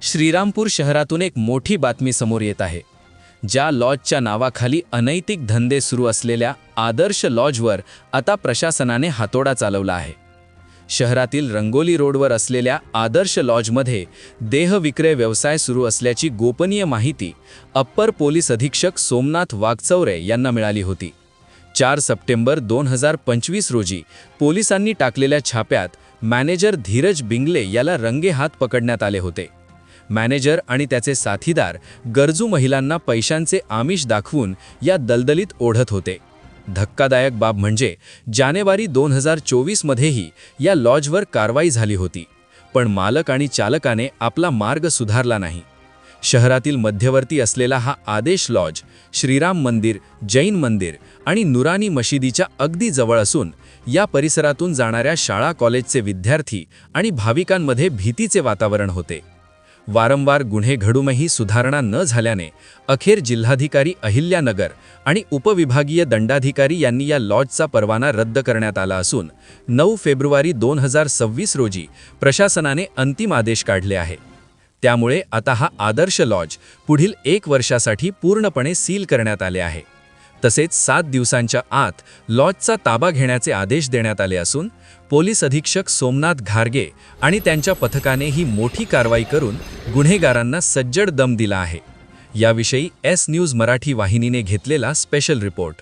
श्रीरामपूर शहरातून एक मोठी बातमी समोर येत आहे. ज्या लॉजच्या नावाखाली अनैतिक धंदे सुरू असलेल्या आदर्श लॉजवर आता प्रशासनाने हातोडा चालवला आहे. शहरातील रंगोली रोडवर असलेल्या आदर्श लॉजमध्ये देहविक्रय व्यवसाय सुरू असल्याची गोपनीय माहिती अप्पर पोलीस अधीक्षक सोमनाथ वागचौरे यांना मिळाली होती. 4 सप्टेंबर 2025 रोजी पोलिसांनी टाकलेल्या छाप्यात मॅनेजर धीरज बिंगले याला रंगेहात पकडण्यात आले होते. मॅनेजर आणि त्याचे साथीदार गरजू महिलांना पैशांचे आमिष दाखवून या दलदलीत ओढत होते. धक्कादायक बाब म्हणजे जानेवारी 2024 मध्येही या लॉजवर कारवाई झाली होती, पण मालक आणि चालकाने आपला मार्ग सुधारला नाही. शहरातील मध्यवर्ती असलेला हा आदेश लॉज श्रीराम मंदिर, जैन मंदिर आणि नुरानी मशिदीच्या अगदी जवळ असून या परिसरातून जाणाऱ्या शाळा कॉलेजचे विद्यार्थी आणि भाविकांमध्ये भीतीचे वातावरण होते. वारंवार गुन्हे घडूनही सुधारणा न झाल्याने अखेर जिल्हाधिकारी अहिल्यानगर आणि उपविभागीय दंडाधिकारी यांनी या लॉजचा परवाना रद्द करण्यात आला असून 9 फेब्रुवारी 2026 रोजी प्रशासनाने अंतिम आदेश काढले आहे. त्यामुळे आता हा आदर्श लॉज पुढील 1 वर्षासाठी पूर्णपणे सील करण्यात आले आहे. तसेच 7 दिवसांच्या आत लॉजचा ताबा घेण्याचे आदेश देण्यात आले असून पोलीस अधीक्षक सोमनाथ घारगे आणि त्यांच्या पथकाने ही मोठी कारवाई करून गुन्हेगारांना सज्जड दम दिला आहे. याविषयी एस न्यूज मराठी वाहिनीने घेतलेला स्पेशल रिपोर्ट.